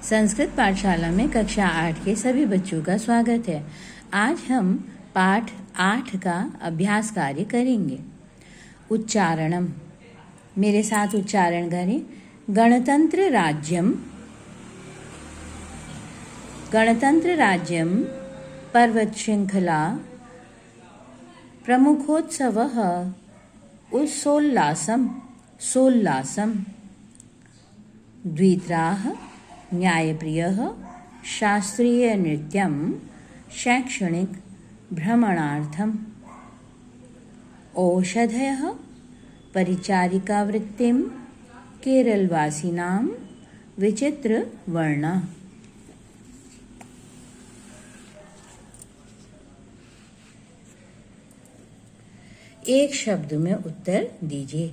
संस्कृत पाठशाला में कक्षा 8 के सभी बच्चों का स्वागत है। आज हम पाठ 8 का अभ्यास कार्य करेंगे। उच्चारणम, मेरे साथ उच्चारण करें। गणतंत्र राज्यम पर्वत श्रृंखला प्रमुखोत्सवः सोल्लासम द्वित्राः न्यायप्रियः शास्त्रीय नृत्यं शैक्षणिक भ्रमणार्थम औषधयः परिचारिकावृत्तिं केरलवासिनां विचित्र वर्ण। एक शब्द में उत्तर दीजिए।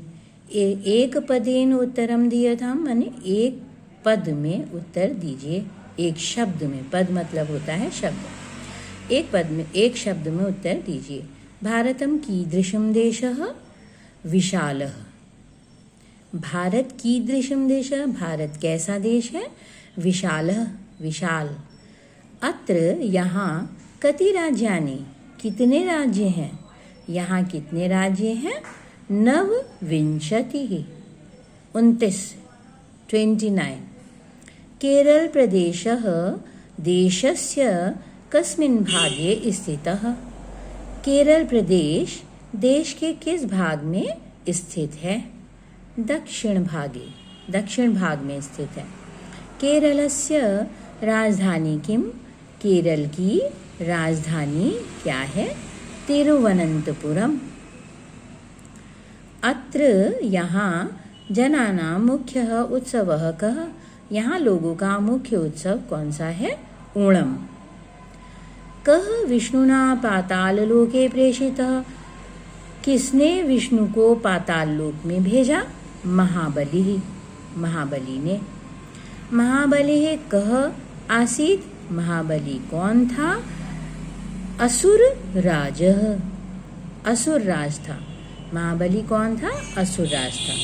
एक पदेन उत्तरम दीयताम, माने एक पद में उत्तर दीजिए। एक शब्द में, पद मतलब होता है शब्द। एक पद में, एक शब्द में उत्तर दीजिए। भारतम कीदृशं देशः? विशालः। भारत कीदृशं देशः? भारत कैसा देश है? विशालः, विशाल। अत्र यहाँ कति राज्यानि? कितने राज्य हैं? यहाँ कितने राज्य हैं? 29, 29। केरल प्रदेशः देशस्य कस्मिन् भागे स्थितः? केरल प्रदेश देश के किस भाग में स्थित है? दक्षिण भाग में स्थित है। केरलस्य राजधानी किम? केरल की राजधानी क्या है? तिरुवनंतपुरम। अत्र यहाँ जनानां मुख्यः उत्सवः कः? यहाँ लोगों का मुख्य उत्सव कौन सा है? ओणम। कः विष्णुना पाताल लोके प्रेषितः? किसने विष्णु को पाताल लोक में भेजा? महाबली ने। महाबली कः आसीत्? महाबली कौन था? असुर राज था। महाबली कौन था? असुर राज था।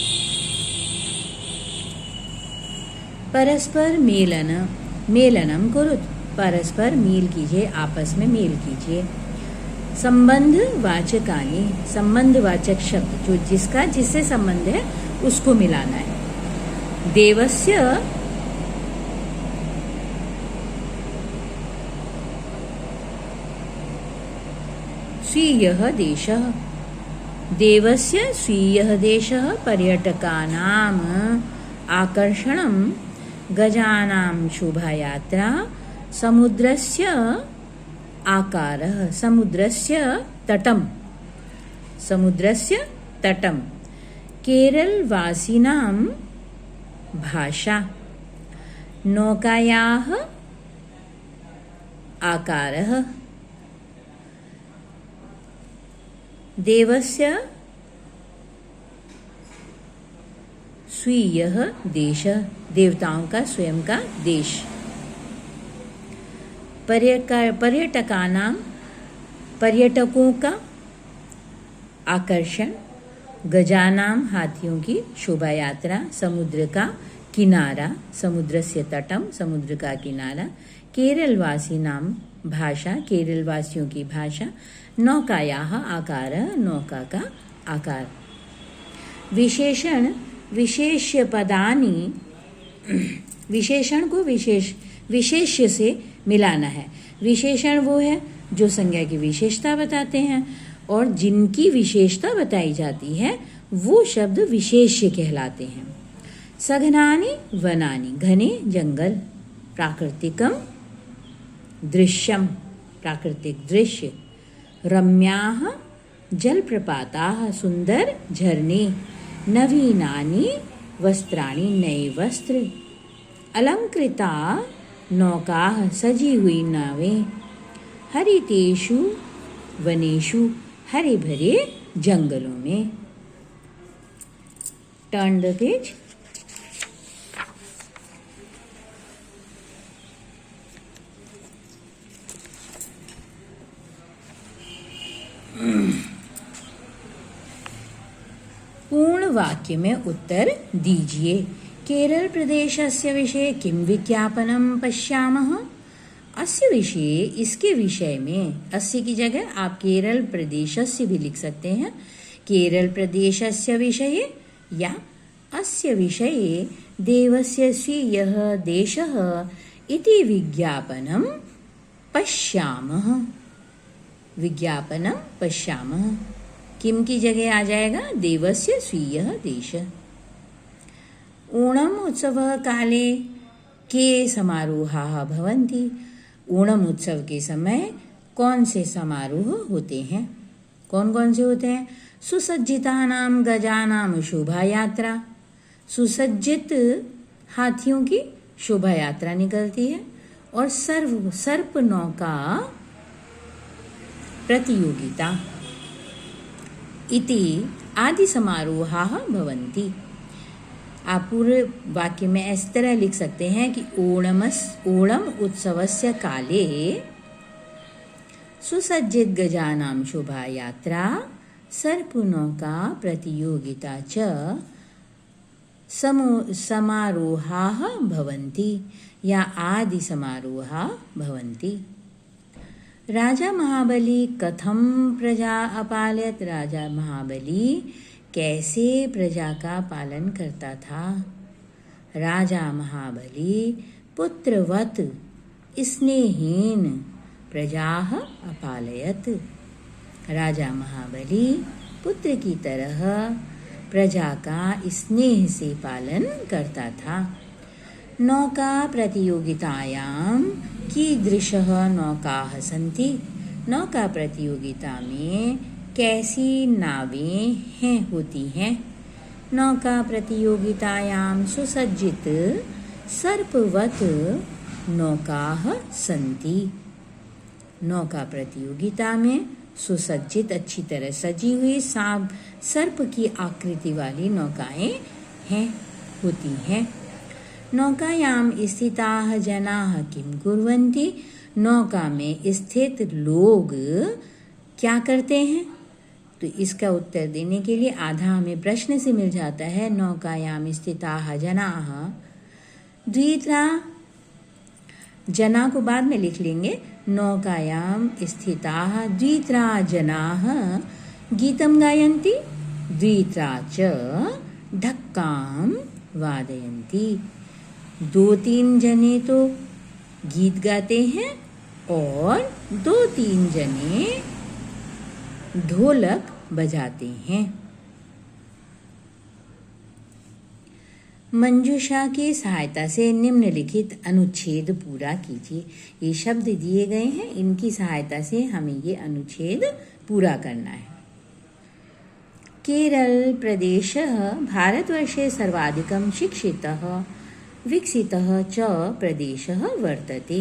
परस्पर मेलनम कुरुत, परस्पर मेल कीजिए, आपस में मेल कीजिए। संबंधवाचकानि, संबंधवाचक शब्द जो जिससे संबंध है उसको मिलाना है। देवस्य स्वीयः देशः। देवस्य स्वीयः देशः पर्यटकानाम् आकर्षणं गजानां शोभायात्रा समुद्रस्य आकारः समुद्रस्य तटं केरलवासिनां भाषा नौकायाः आकारः देवस्य स्वीयः देशः देवताओं का स्वयं का देश। पर्यटकों का आकर्षण, गजानाम हाथियों की शोभा यात्रा, समुद्र का किनारा, समुद्रस्य तटम समुद्र का किनारा, केरलवासिनाम भाषा केरलवासियों की भाषा, नौकायाः आकार नौका का आकार। विशेषण विशेष्य पदानि, विशेषण को विशेष्य से मिलाना है। विशेषण वो है जो संज्ञा की विशेषता बताते हैं और जिनकी विशेषता बताई जाती है वो शब्द विशेष्य कहलाते हैं। सघनानि वनानि, घने जंगल। प्राकृतिकम दृश्यम, प्राकृतिक दृश्य। रम्याः जलप्रपाताः, सुंदर झरने। नवीनानि वस्त्राणि, नए वस्त्र। अलंकृता नौकाः, सजी हुई नावें। हरितेषु वनेषु, हरे भरे जंगलों में। Turn the page. पूर्ण वाक्य में उत्तर दीजिए। केरलप्रदेशस्य विषये किं विज्ञापनं पश्यामः। अस्य विषये, इसके विषय में, अस्य की जगह आप केरल प्रदेशस्य भी लिख सकते हैं। केरल प्रदेशस्य विषये या अस्य विषये देवस्य स्वीयः देशः इति विज्ञापनं पश्यामः। विज्ञापनं पश्यामः किम की जगह आ जाएगा, देवस्य स्वीयः देशः। ओणम उत्सव काले के समारोहाः भवन्ति। ओणम उत्सव के समय कौन से समारोह होते हैं? कौन कौन से होते हैं? सुसज्जितानां गजानां शोभा यात्रा। सुसज्जित हाथियों की शोभा यात्रा निकलती है। और सर्प नौका प्रतियोगिता इति आदि समारोहाः भवन्ति। आप पूरे वाक्य में इस तरह लिख सकते हैं कि ओणम उत्सवस्य काले सुसज्जित गजानां शोभा यात्रा, सर्पनौका प्रतियोगिता च समारोहाः भवन्ति या आदि समारोहाः भवन्ति। राजा महाबली कथम प्रजा अपालयत। राजा महाबली कैसे प्रजा का पालन करता था? राजा महाबली पुत्रवत स्नेहेन प्रजाः अपालयत। राजा महाबली पुत्र की तरह प्रजा का स्नेह से पालन करता था। नौका प्रतियोगितायां कीदृशः नौकाः सन्ति। नौका प्रतियोगिता में कैसी नावें होती हैं? नौका प्रतियोगितायां सुसज्जित सर्पवत नौकाः सन्ति। नौका प्रतियोगिता में सुसज्जित, अच्छी तरह सजी हुई सर्प की आकृति वाली नौकाएं होती हैं। नौकायां स्थिताः जनाः किं कुर्वन्ति। नौका में स्थित लोग क्या करते हैं? तो इसका उत्तर देने के लिए आधा हमें प्रश्न से मिल जाता है। नौकायां स्थिताः जनाः, द्वित्रा, जना को बाद में लिख लेंगे। नौकायां स्थिताः द्वित्रा जनाः गीतं गायन्ति, द्वित्रा च ढक्कां वादयन्ति। 2-3 जने तो गीत गाते हैं और 2-3 जने ढोलक बजाते हैं। मंजूषा की सहायता से निम्नलिखित अनुच्छेद पूरा कीजिए। ये शब्द दिए गए हैं, इनकी सहायता से हमें ये अनुच्छेद पूरा करना है। केरल प्रदेशः भारतवर्षे सर्वाधिकं शिक्षितः विकसितः च प्रदेशः वर्तते।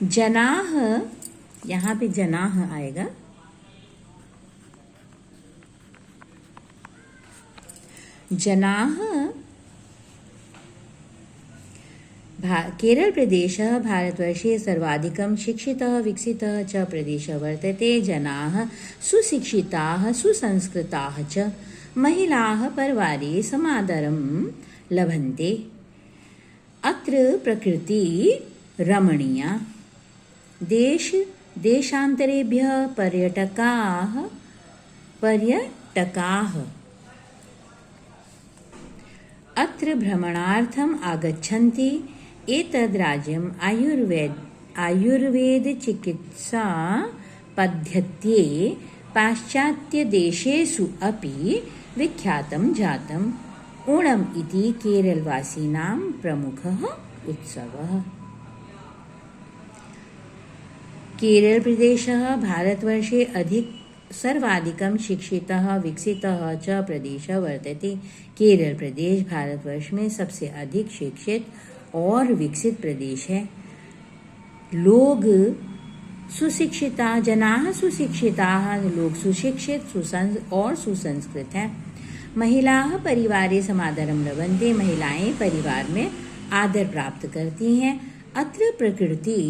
जनाः, यहाँ पे जनाः आएगा। जनाः केरल प्रदेशः भारतवर्षे सर्वाधिकं शिक्षितः विकसितः च प्रदेशः वर्तते। जनाः सुशिक्षिताः सुसंस्कृताः च। महिलाः परिवारे समादरं लभन्ते। अत्र प्रकृति रमणीया। देशान्तरेभ्यः पर्यटकाः अत्र भ्रमणार्थम् आगच्छन्ति। एतद् राज्यम् आयुर्वेदचिकित्सा पद्धत्यै पाश्चात्यदेशेषु अपि विख्यातं जातम्। ओणम् इति केरलवासीनां प्रमुखः उत्सवः। केरल प्रदेशः भारतवर्षे सर्वाधिकं शिक्षितः विकसितः च प्रदेशः वर्तते। केरल प्रदेश भारतवर्ष में सबसे अधिक शिक्षित और विकसित प्रदेश है। लोग सुशिक्षिता, जनाः सुशिक्षिताः, लोग सुशिक्षित और सुसंस्कृत हैं। महिलाः परिवारे समादरं लभन्ते, महिलाएं परिवार में आदर प्राप्त करती हैं। अत्र प्रकृति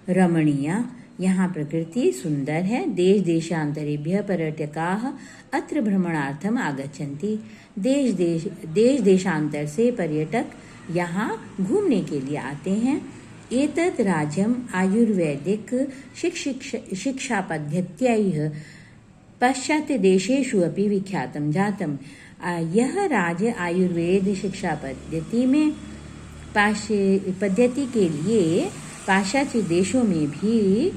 रमणीया, यहाँ प्रकृति सुंदर है। देश देशांतरेभ्यः पर्यटकाः अत्र भ्रमणार्थम आगच्छन्ति। देश देशांतर से पर्यटक यहाँ घूमने के लिए आते हैं। एतत् राज्यम् आयुर्वेदिक शिक्षा पद्धत्यैः पाश्चात्य देशेषु अपि विख्यातं जातम्। यह राज्य आयुर्वेद शिक्षा पद्धति में पद्धति के लिए पाश्चात्य देशों में भी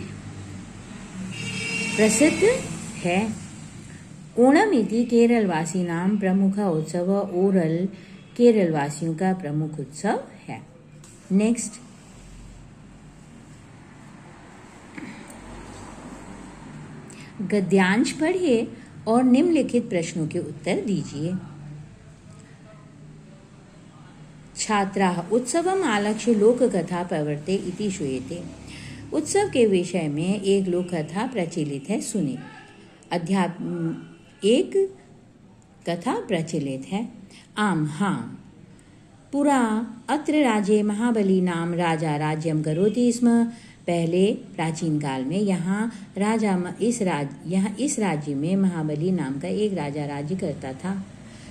प्रसिद्ध है। ओणम इति केरलवासीनां प्रमुख उत्सव। ओरल केरलवासियों का प्रमुख उत्सव है। नेक्स्ट, गद्यांश पढ़िए और निम्नलिखित प्रश्नों के उत्तर दीजिए। छात्राः उत्सवम् आलक्ष्य लोककथा प्रवर्ते इति श्रूयते। उत्सव के विषय में एक लोक कथा प्रचलित है, सुने। एक कथा प्रचलित है। आम हाँ, पुरा अत्र राज्ये महाबली नाम राजा राज्यम करोति स्म। पहले प्राचीन काल में यहाँ इस राज्य में महाबली नाम का एक राजा राज्य करता था।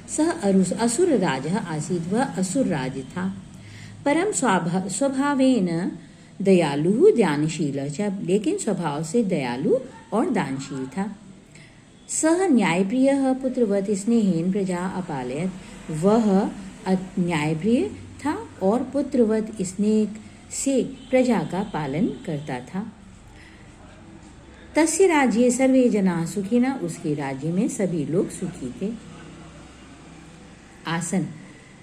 सह असुर राजा आसीत्, वह असुर राज था। परम स्वभावेन दयालु दानशील च, लेकिन स्वभाव से दयालु और दानशील था। सह न्यायप्रिय पुत्रवत स्नेहेन प्रजा अपालयत, वह न्यायप्रिय था और पुत्रवत स्नेह से प्रजा का पालन करता था। तस्य राज्ये सर्वे जना सुखिनः, उसके राज्य में सभी लोग सुखी थे। आसन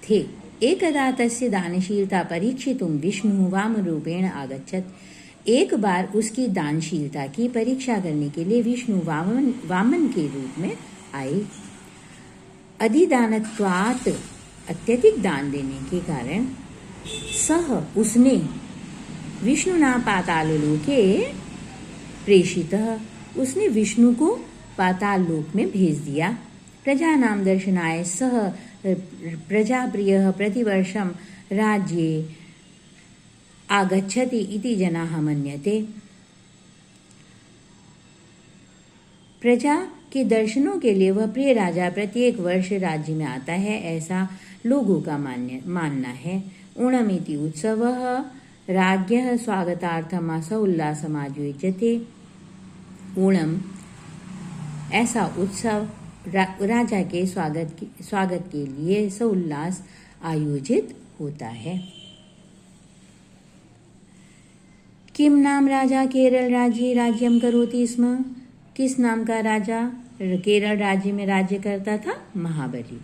थे। एकदा तस्य दानशीलता परीक्षितुं विष्णु वामरूपेण आगच्छत्। एक बार उसकी दानशीलता की परीक्षा करने के लिए विष्णु वामन के रूप में आए। अधिदानत्वात्, अत्यधिक दान देने के कारण, उसने विष्णुना पाताललोके प्रेषितः, उसने विष्णु को पाताल लोक में भेज दिया। प्रजानां दर्शनाय सह प्रजाप्रियः प्रतिवर्षं राज्ये आगच्छति इति जनाः मन्यते। प्रजा के दर्शनों के लिए वह प्रिय राजा प्रत्येक वर्ष राज्य में आता है, ऐसा लोगों का मानना है। ओणमिति उत्सवः राज्ञः स्वागतार्थम सौल्लासमायोज्यते। ओणम ऐसा उत्सव राजा के स्वागत के लिए सौल्लास आयोजित होता है। किम नाम राजा केरल राज्ये राज्यम करोति स्म। किस नाम का राजा केरल राज्य में राज्य करता था? महाबली।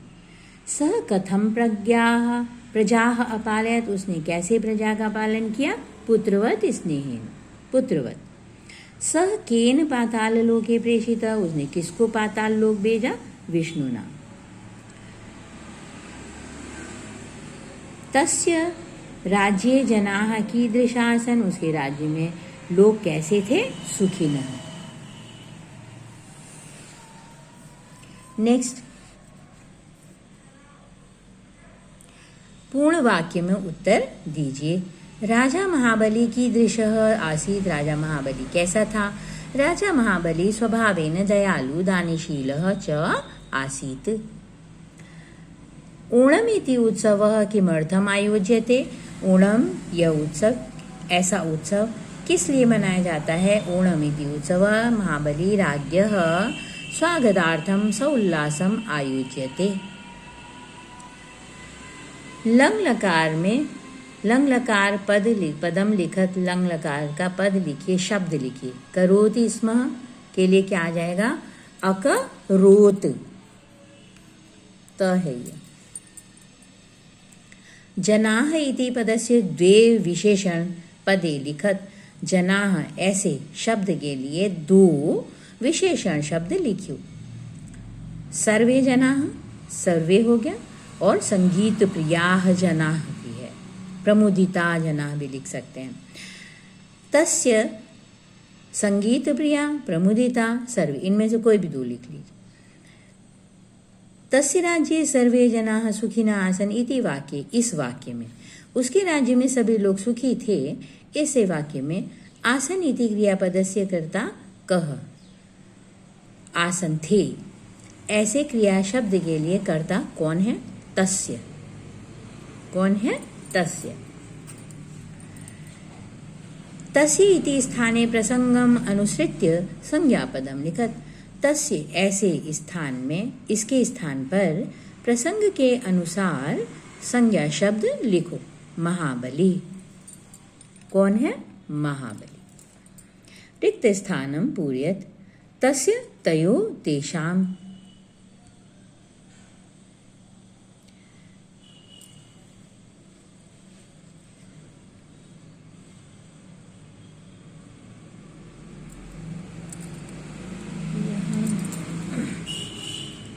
सह कथम प्रजाः अपालयत, उसने कैसे प्रजा का पालन किया? पुत्रवत स्नेहेन, पुत्रवत। सह केन पाताल लोके प्रेषितः, उसने किसको पाताल लोक भेजा? विष्णुना। तस्य राज्ये जनाः कीदृशासन, उसके राज्य में लोग कैसे थे? सुखिनः। नेक्स्ट, पूर्ण वाक्य में उत्तर दीजिए। राजा महाबली कीदृशः आसीत्, राजा महाबली कैसा था? राजा महाबली स्वभावेन दयालु दानशीलः च आसीत्। ओणम इति उत्सवः किमर्थम आयोज्यते। ओणम यह उत्सव, ऐसा उत्सव किस लिए मनाया जाता है? ओणम इति उत्सवः महाबली राज्ञः स्वागतार्थम सौल्लासम आयोज्यते। लंग लकार में लंग लकार पदम लिखत, लंग लकार का पद लिखिए, शब्द लिखिए। करोति स्म के लिए क्या आ जाएगा? अकरोत, त है ये। जनाः इति पदस्य द्वे विशेषण पदे लिखत। जनाः ऐसे शब्द के लिए दो विशेषण शब्द लिखियो। सर्वे जनाः, सर्वे हो गया, और संगीत प्रियाः जनाः भी है, प्रमुदिता जनाः भी लिख सकते हैं। तस्य संगीत प्रिया, प्रमुदिता, सर्वे, इनमें से कोई भी दो लिख लीजिए। तस्य राज्ये सर्वे जनाः सुखिनः आसन् इति वाक्ये, इस वाक्य में उसके राज्य में सभी लोग सुखी थे, ऐसे वाक्य में आसन इति क्रियापदस्य कर्ता कः? आसन थे। ऐसे क्रिया शब्द के लिए कर्ता कौन है? तस्य। कौन है? तस्य। तस्य इति स्थाने प्रसंगम अनुसृत्य संज्ञापदम लिखत। तस्य ऐसे स्थान में, इसके स्थान पर प्रसंग के अनुसार संज्ञा शब्द लिखो। महाबली। कौन है? महाबली। रिक्त स्थानम पूरयत। तस्य तयो तेषाम।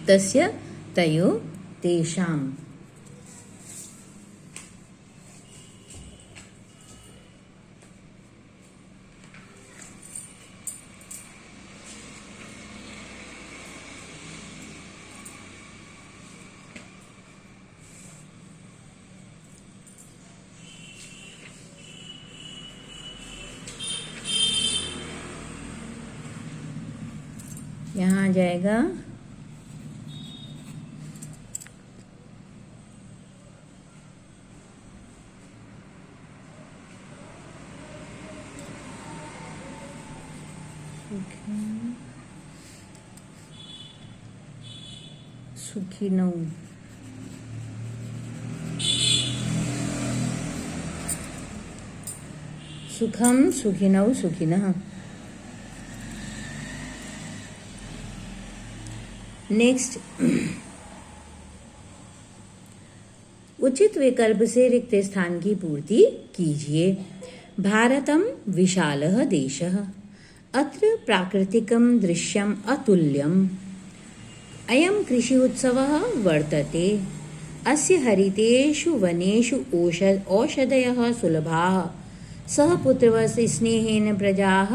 तस्य तयो तेषाम। यहाँ आ जाएगा सुखिनौ। सुखम सुखिनौ सुखिनः। नेक्स्ट, उचित विकल्प से रिक्त स्थान की पूर्ति कीजिए। भारतम विशालः देशः। अत्र प्राकृतिकं दृश्यम् अतुल्यम्। अयं कृषि उत्सवः वर्तते। अस्य हरितेषु वनेषु औषधयः सुलभाः। सः पुत्रवत् स्नेहेन प्रजाः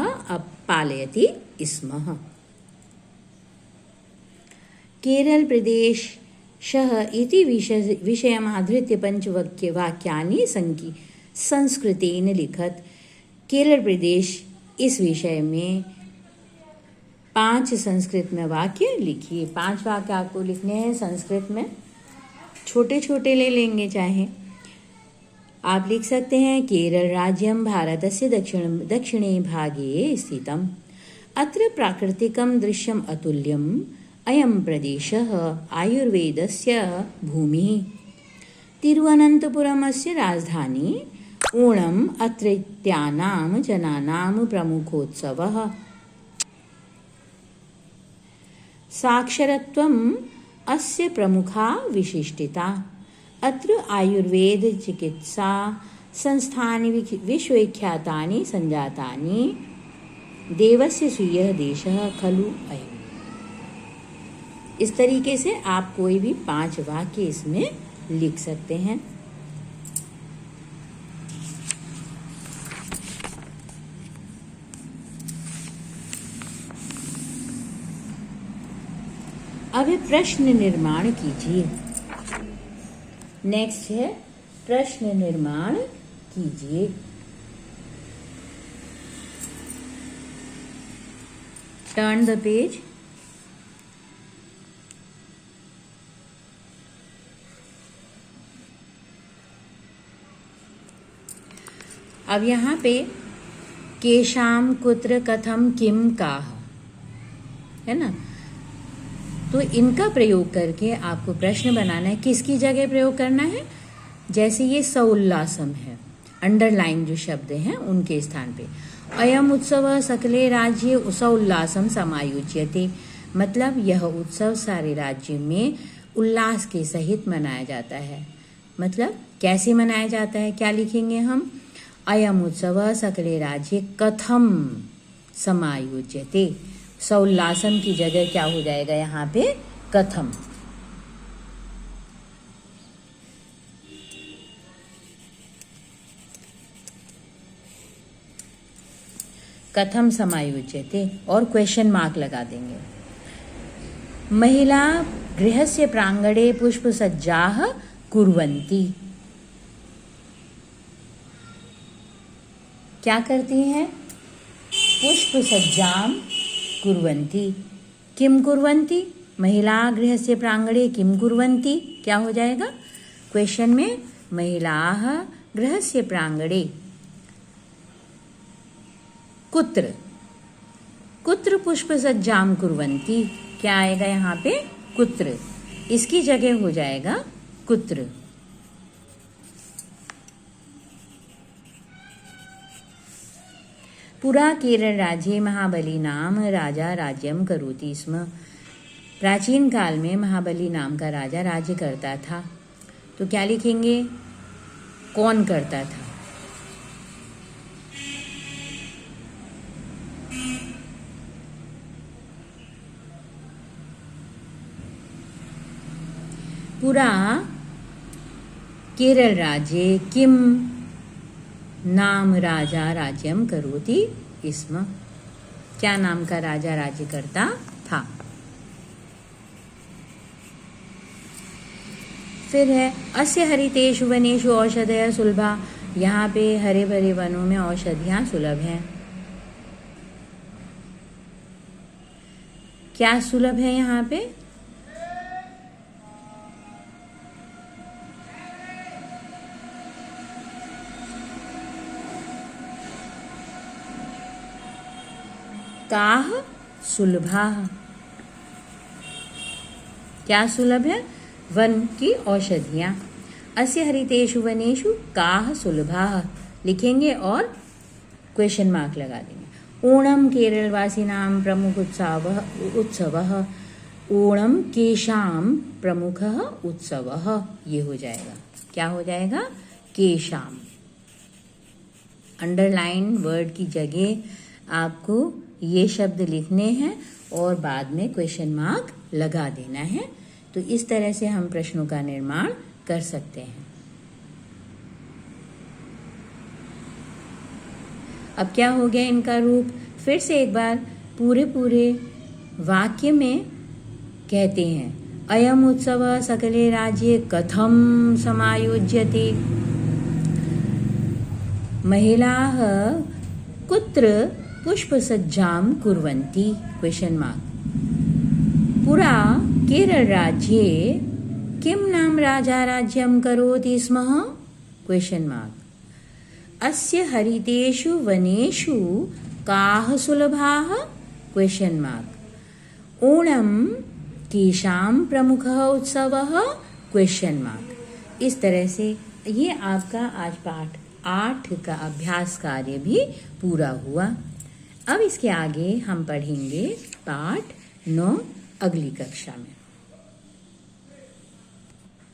पालयति स्म। केरल प्रदेशः इति विषयमाधृत्य पंचवाक्यानि संस्कृतेन लिखत। केरल प्रदेश इस विषय में 5 संस्कृत में वाक्य लिखिए। 5 वाक्य आपको लिखने हैं संस्कृत में। छोटे छोटे ले लेंगे चाहे। आप लिख सकते हैं केरल राज्यं भारतस्य दक्षिणे भागे स्थितम्। अत्र प्राकृतिकं दृश्यम् अतुल्यम्। अयं प्रदेशः आयुर्वेदस्य भूमिः। तिरुवनन्तपुरमस्य राजधानी। ओणम् अत्रत्यानां जनानां प्रमुखोत्सवः। साक्षरत्वम् अस्य प्रमुखा विशिष्टता। अत्र आयुर्वेद चिकित्सा संस्थानि विश्वविख्यातानि सञ्जातानि। देवस्य स्वीयः देशः खलु अयम्। इस तरीके से आप कोई भी 5 वाक्य इसमें लिख सकते हैं। अब प्रश्न निर्माण कीजिए। नेक्स्ट है प्रश्न निर्माण कीजिए। Turn the page. अब यहाँ पे केशाम कुत्र कथम किम काह है ना, तो इनका प्रयोग करके आपको प्रश्न बनाना है। किसकी जगह प्रयोग करना है? जैसे ये सौल्लासम है, अंडरलाइन जो शब्द हैं उनके स्थान पे। अयम उत्सव सकले राज्ये सौल्लासम समायोज्यते। मतलब यह उत्सव सारे राज्य में उल्लास के सहित मनाया जाता है। मतलब कैसे मनाया जाता है? क्या लिखेंगे हम? अयम उत्सव सकले राज्ये कथम समायोज्यते। सौल्लासम की जगह क्या हो जाएगा यहाँ पे? कथम। कथम समायोज्यते और क्वेश्चन मार्क लगा देंगे। महिला गृहस्य प्रांगणे पुष्पसज्जाः कुर्वन्ति। क्या करती हैं? पुष्पसज्जां कुर्वन्ति। किम कुर्वन्ति? महिला गृहस्य प्रांगणे किम कुर्वन्ति? क्या हो जाएगा क्वेश्चन में? महिलाः गृहस्य प्रांगणे कुत्र कुत्र पुष्पसज्जां कुर्वन्ति। क्या आएगा यहाँ पे? कुत्र। इसकी जगह हो जाएगा कुत्र। पुरा केरल राज्ये महाबली नाम राजा राज्यम करोति स्म। प्राचीन काल में महाबली नाम का राजा राज्य करता था। तो क्या लिखेंगे? कौन करता था? पुरा केरल राज्ये किम नाम राजा राज्यम करोति स्म। क्या नाम का राजा राज्य करता था? फिर है अस्य हरितेषु वनेषु औषधयः सुलभा। यहाँ पे हरे भरे वनों में औषधियाँ सुलभ हैं। क्या सुलभ है यहाँ पे? काह सुलभा। क्या सुलभ है? वन की औषधियाँ। अस्य हरितेषु वनेषु काह सुलभा लिखेंगे और क्वेश्चन मार्क लगा देंगे। ओणम केरलवासिनां प्रमुख उत्सवः। ओणम केशाम प्रमुखः उत्सवः। ये हो जाएगा। क्या हो जाएगा? केशाम। अंडरलाइन वर्ड की जगह आपको ये शब्द लिखने हैं और बाद में क्वेश्चन मार्क लगा देना है। तो इस तरह से हम प्रश्नों का निर्माण कर सकते हैं। अब क्या हो गया इनका रूप? फिर से एक बार पूरे वाक्य में कहते हैं। अयम उत्सव सकले राज्ये कथम समायोज्यते। महिलाः कुत्र पुष्पसज्जां कुर्वन्ति? Question mark. पुरा केरल राज्ये किम नाम राजा राज्यं करोति स्म? Question mark. अस्य हरितेषु वनेषु काः सुलभाः? Question mark. ओणम केषां प्रमुखः उत्सवः? Question mark. इस तरह से ये आपका आज पाठ 8 का अभ्यास कार्य भी पूरा हुआ। अब इसके आगे हम पढ़ेंगे पाठ 9 अगली कक्षा में।